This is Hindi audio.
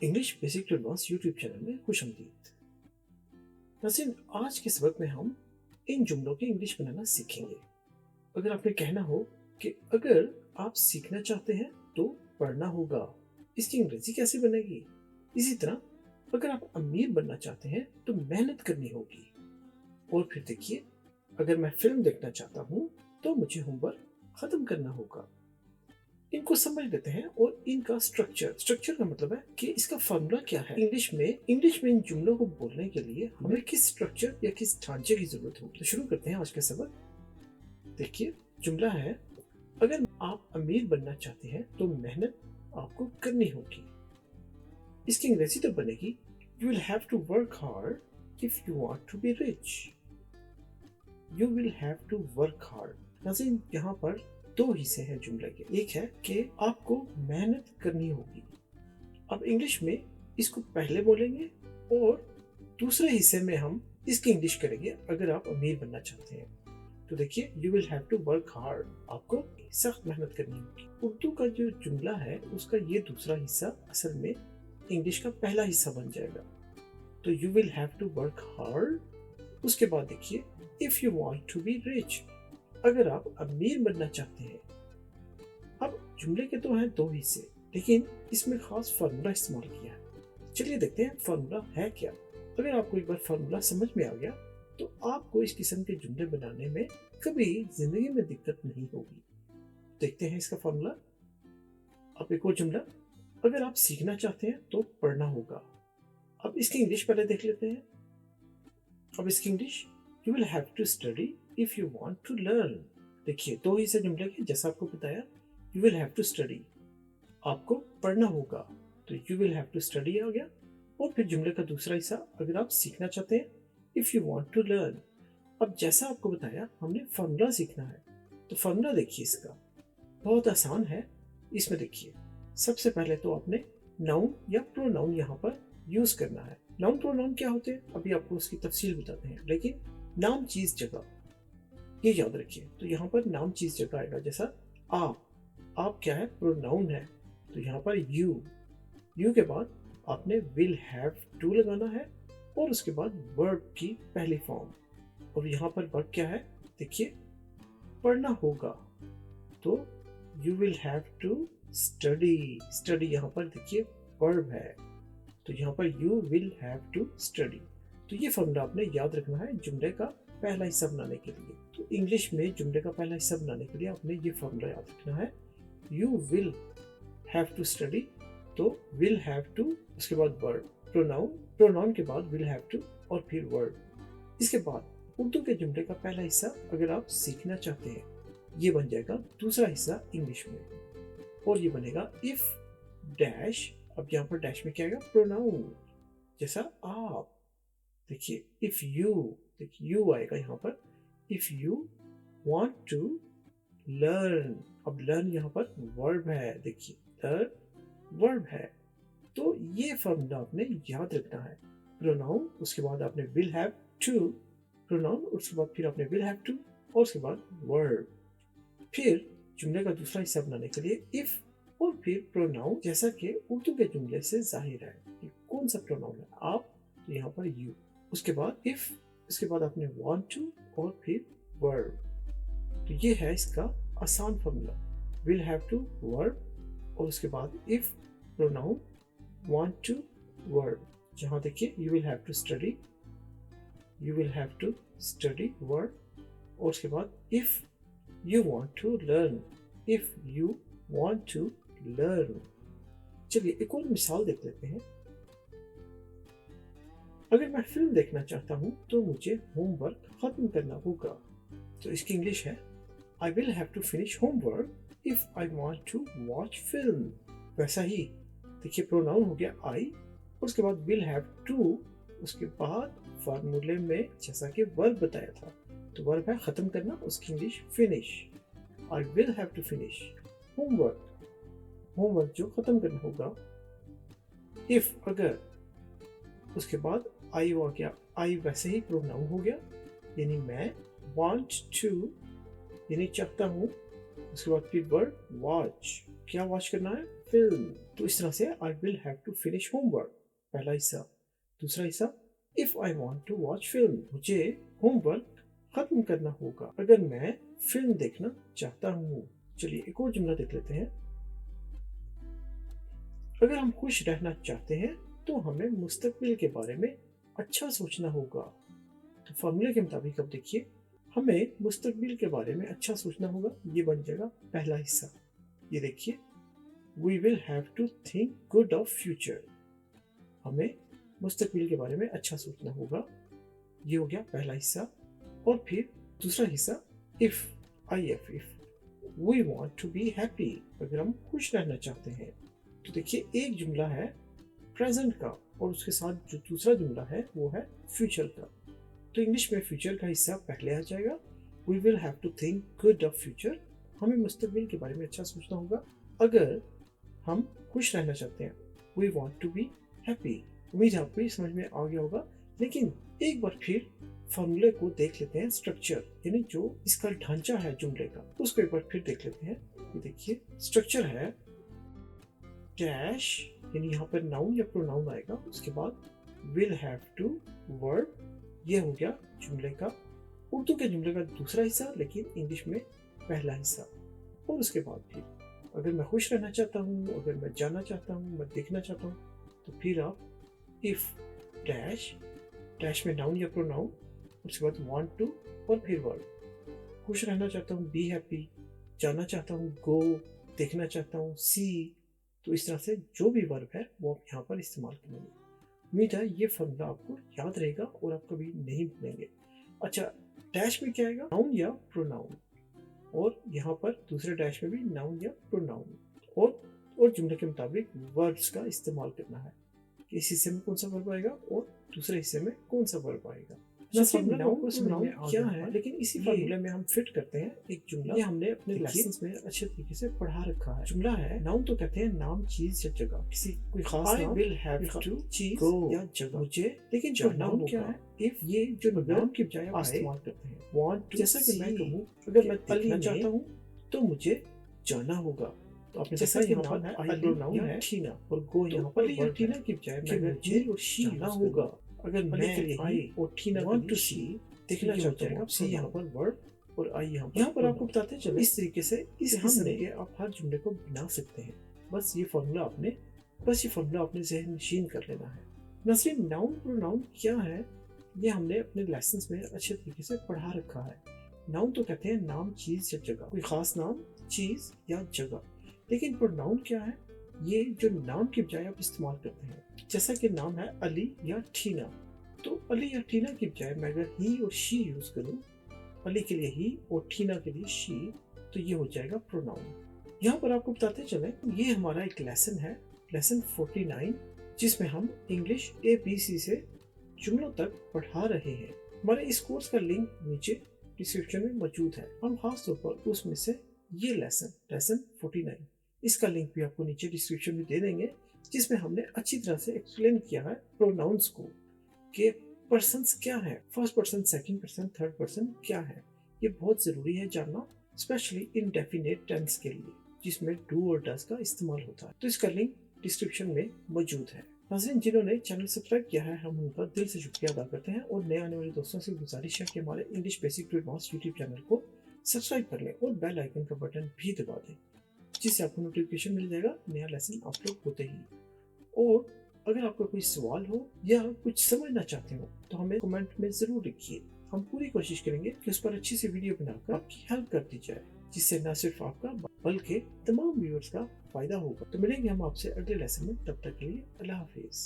English basic to advance YouTube channel में खुश आमदीद। नाज़रीन, आज के सबक में हम इन जुमलों की इंग्लिश बनाना सीखेंगे। अगर आपने कहना हो कि अगर आप सीखना चाहते हैं तो पढ़ना होगा, इसकी अंग्रेजी कैसे बनेगी? इसी तरह अगर आप अमीर बनना चाहते हैं तो मेहनत करनी होगी। और फिर देखिए, अगर मैं फिल्म देखना चाहता हूँ तो मुझे होमवर्क खत्म करना होगा। इनको समझ लेते हैं और इनका स्ट्रक्चर का मतलब है कि इसका फॉर्मूला क्या है। इंग्लिश में इन जुमलों को बोलने के लिए हमें किस स्ट्रक्चर या किस ढांचे की जरूरत होगी। तो शुरू करते हैं आज का सबक। देखिए, जुमला है, अगर आप अमीर बनना चाहते हैं तो मेहनत आपको करनी होगी। इसकी अंग्रेजी तो बनेगी, you will have to work hard if you want to be rich. You will have to work hard. नाज़रीन, यहाँ पर दो हिस्से हैं जुमले के। एक है कि आपको मेहनत करनी होगी। अब इंग्लिश में इसको पहले बोलेंगे और दूसरे हिस्से में हम इसकी इंग्लिश करेंगे अगर आप अमीर बनना चाहते हैं। तो देखिए, you will have to work hard, आपको सख्त मेहनत करनी होगी। उर्दू का जो जुमला है उसका ये दूसरा हिस्सा असल में इंग्लिश का पहला हिस्सा बन जाएगा। तो you will have to work hard, उसके बाद देखिए, if you want to be rich, अगर आप अमीर बनना चाहते हैं। अब जुमले के तो हैं दो हिस्से, लेकिन इसमें खास फार्मूला इस्तेमाल किया है। चलिए देखते हैं फार्मूला है क्या। अगर आपको एक बार फार्मूला समझ में आ गया तो आपको इस किस्म के जुमले बनाने में कभी जिंदगी में दिक्कत नहीं होगी। देखते हैं इसका फार्मूला। अब एक और जुमला, अगर आप सीखना चाहते हैं तो पढ़ना होगा। अब इसकी इंग्लिश पहले देख लेते हैं। अब इसकी English, you will have to study if you want to learn. देखिए, दो हिस्से जुमले के, जैसा आपको बताया, you will have to study, आपको पढ़ना होगा, तो you will have to study आ गया। और फिर जुमले का दूसरा हिस्सा, अगर आप सीखना चाहते हैं, if you want to learn. अब जैसा आपको बताया, हमने फार्मूला सीखना है। तो फार्मूला देखिए, इसका बहुत आसान है। इसमें देखिए, सबसे पहले तो आपने नाउन या प्रोनाउन यहाँ पर यूज करना है। नाउन प्रोनाउन क्या होते हैं अभी आपको उसकी तफसील बताते हैं, लेकिन नाम चीज जगह ये याद रखिए। तो यहाँ पर नाम चीज जगह आएगा, जैसा आप क्या है, प्रोनाउन है, तो यहाँ पर यू के बाद आपने विल हैव टू लगाना है और उसके बाद वर्ब की पहली फॉर्म। और यहाँ पर वर्ब क्या है, देखिए, पढ़ना होगा, तो you will have to study यहाँ पर देखिए वर्ब है, तो यहाँ पर you will have to study. तो ये फॉर्मूला आपने याद रखना है जुमले का पहला हिस्सा बनाने के लिए। तो इंग्लिश में जुमले का पहला हिस्सा बनाने के लिए आपने ये फॉर्मूला याद रखना है, you will have to study, तो विल हैव टू, उसके बाद वर्ब, प्रोनाउन के बाद विल हैव टू और फिर वर्ब। इसके बाद उर्दू के जुमले का पहला हिस्सा अगर आप सीखना चाहते हैं, ये बन जाएगा दूसरा हिस्सा इंग्लिश में, और ये बनेगा इफ डैश। अब यहाँ पर डैश में क्या आएगा, प्रोनाउन, जैसा आप। देखिए, इफ यू, देखिए यू आएगा यहाँ पर, if you want to learn. अब लर्न यहाँ पर वर्ब है, देखिए लर्न वर्ब है। तो ये फॉर्मूला आपने याद रखना है। प्रोनाउन, उसके बाद आपने विल हैव टू, प्रोनाउन, उसके बाद फिर आपने विल हैव टू और उसके बाद वर्ब। फिर जुमले का दूसरा हिस्सा बनाने के लिए इफ और फिर प्रोनाउन, जैसा कि उर्दू के जुमले से जाहिर है कि कौन सा प्रोनाउन है, आप, तो यहाँ पर यू, उसके बाद इफ, इसके बाद आपने वांट टू और फिर वर्ब। तो ये है इसका आसान formula, will have to verb और उसके बाद if pronoun want to verb. जहाँ देखिए, you will have to study, you will have to study verb, और उसके बाद if you want to learn, if you want to learn. चलिए एक और मिसाल देख लेते हैं। अगर मैं फिल्म देखना चाहता हूं तो मुझे होमवर्क खत्म करना होगा। तो इसकी इंग्लिश है, I will have to finish homework if I want to watch film. वैसा ही देखिए, प्रोनाउन हो गया आई, उसके बाद विल हैव टू, उसके बाद फार्मूले में जैसा कि वर्ब बताया था, तो वर्ब है खत्म करना, उसकी English finish. I will have to finish homework जो खत्म करना होगा। इफ, अगर, उसके बाद आई हो गया, आई वैसे ही प्रोनाउन हो गया, यानी मैं, वांट टू यानी चाहता हूँ, उसके बाद फिर वर्ब वॉच, क्या वॉच करना है, फिल्म। तो इस तरह से I will have to finish homework, पहला हिस्सा। दूसरा हिस्सा, if I want to watch film, मुझे होमवर्क खत्म करना होगा अगर मैं फिल्म देखना चाहता हूँ। चलिए एक और जुमला देख लेते हैं। अगर हम खुश रहना चाहते हैं तो हमें मुस्तकबिल के बारे में अच्छा सोचना होगा। तो फॉर्मूले के मुताबिक अब देखिए, हमें मुस्तकबिल के बारे में अच्छा सोचना होगा, ये बन जाएगा पहला हिस्सा। ये देखिए, we will have to think good of future, हमें मुस्तकबिल के बारे में अच्छा सोचना होगा, ये हो गया पहला हिस्सा। और फिर दूसरा हिस्सा, if, if we want to be happy, अगर हम खुश रहना चाहते हैं। तो देखिए एक जुमला है प्रेजेंट का और उसके साथ जो दूसरा जुमला है वो है फ्यूचर का। तो इंग्लिश में फ्यूचर का हिस्सा पहले आ जाएगा, we will have to think good of future, हमें मुस्तकबिल के बारे में अच्छा सोचना होगा अगर हम खुश रहना चाहते हैं। We want to be happy. उम्मीद है आपको ये समझ में आ गया होगा, लेकिन एक बार फिर फॉर्मूले को देख लेते हैं, स्ट्रक्चर यानी जो इसका ढांचा है जुमले का, उसको एक बार फिर देख लेते हैं। ये देखिए स्ट्रक्चर है डैश, यानी यहाँ पर नाउन या प्रोनाउन आएगा, उसके बाद विल हैव टू वर्ब, ये हो गया जुमले का, उर्दू के जुमले का दूसरा हिस्सा लेकिन इंग्लिश में पहला हिस्सा। और उसके बाद फिर अगर मैं खुश रहना चाहता हूँ, अगर मैं जानना चाहता हूँ, मैं देखना चाहता हूँ, तो फिर आप इफ डैश, डैश में नाउन या प्रोनाउन, उसके बाद वांट टू और फिर वर्ब। खुश रहना चाहता हूँ बी हैप्पी, जानना चाहता हूँ गो, देखना चाहता हूँ सी। तो इस तरह से जो भी वर्ब है वो आप यहाँ पर इस्तेमाल करेंगे। उम्मीद है ये फॉर्मूला आपको याद रहेगा और आप कभी नहीं भूलेंगे। अच्छा, डैश में क्या आएगा, नाउन या प्रोनाउन, और यहाँ पर दूसरे डैश में भी नाउन या प्रोनाउन, और जुमले के मुताबिक वर्ब्स का इस्तेमाल करना है कि इस हिस्से में कौन सा वर्ब आएगा और दूसरे हिस्से में कौन सा वर्ब आएगा। क्या है, लेकिन इसी फॉर्मूले में हम फिट करते हैं एक जुमला, ये हमने अपने लेसन्स में अच्छे तरीके से पढ़ा रखा है। जुमला है, नाउन तो कहते हैं नाम, चीज या जगह, किसी कोई खास नाम, विल हैव टू चीज या जगह, मुझे, लेकिन जो नाउन क्या है, इफ, ये जो नाउन की बजाय आप इस्तेमाल करते हैं वांट टू, जैसा कि मैं कहूँ अगर मैं देखना चाहता हूँ तो मुझे जाना होगा। तो आपने जैसा कि नाउन है आई प्रोनाउन है ठीना, और गो यहाँ पर या ठीना की बजाय मैं मुझे और शी जाना होगा। अगर मैं के लिए आई और ठीना वांट टू सी देखना चाहता हूँ, सी यहाँ पर वर्ब और आई यहाँ पर आपको बताते चले। इस तरीके से इस हमने आप हर जुमले को बना सकते हैं। बस ये फॉर्मूला आपने ज़हन नशीन कर लेना है। नसीब नाउन प्रोनाउन क्या है, ये हमने अपने लेसन्स में अच्छे तरीके से पढ़ा रखा है। नाउन तो कहते हैं नाम, चीज या जगह, कोई खास नाम, चीज या जगह, लेकिन प्रोनाउन क्या है, ये जो नाम की बजाय आप इस्तेमाल करते हैं। जैसा कि नाम है अली या ठीना, तो अली या ठीना की बजाय मैं अगर ही और शी यूज करूं, अली के लिए ही और ठीना के लिए शी, तो ये हो जाएगा प्रोनाउन। यहाँ पर आपको बताते चले, ये हमारा एक लेसन है, लेसन 49, जिसमें हम इंग्लिश ABC से जुमलों तक पढ़ा रहे हैं। हमारे इस कोर्स का लिंक नीचे डिस्क्रिप्शन में मौजूद है। हम खास तौर पर उसमें से ये लेसन 49, इसका लिंक भी आपको नीचे डिस्क्रिप्शन में दे देंगे, जिसमें हमने अच्छी तरह से एक्सप्लेन किया है प्रोनाउंस को, कि पर्सन्स क्या है, first person, second person, third person क्या है। ये बहुत ज़रूरी है जानना, स्पेशली इंडेफिनिट टेंस के लिए, जिसमें डू और डज का इस्तेमाल होता है। तो इसका लिंक डिस्क्रिप्शन में मौजूद है। नाज़रीन, जिन्होंने चैनल सब्सक्राइब किया है, हम उनका दिल से शुक्रिया अदा करते हैं, और नए आने वाले दोस्तों से गुजारिश है कि हमारे English basic to advance YouTube channel को सब्सक्राइब कर लें और बेल आइकन का बटन भी दबा दें, जिससे आपको नोटिफिकेशन मिल जाएगा नया लेसन अपलोड होते ही। और अगर आपका कोई सवाल हो या कुछ समझना चाहते हो तो हमें कमेंट में ज़रूर लिखिए। हम पूरी कोशिश करेंगे कि उस पर अच्छी सी वीडियो बनाकर आपकी हेल्प कर दी जाए, जिससे न सिर्फ आपका बल्कि तमाम व्यूअर्स का फायदा होगा। तो मिलेंगे हम आपसे अगले लेसन में, तब तक के लिए अल्लाह हाफिज़।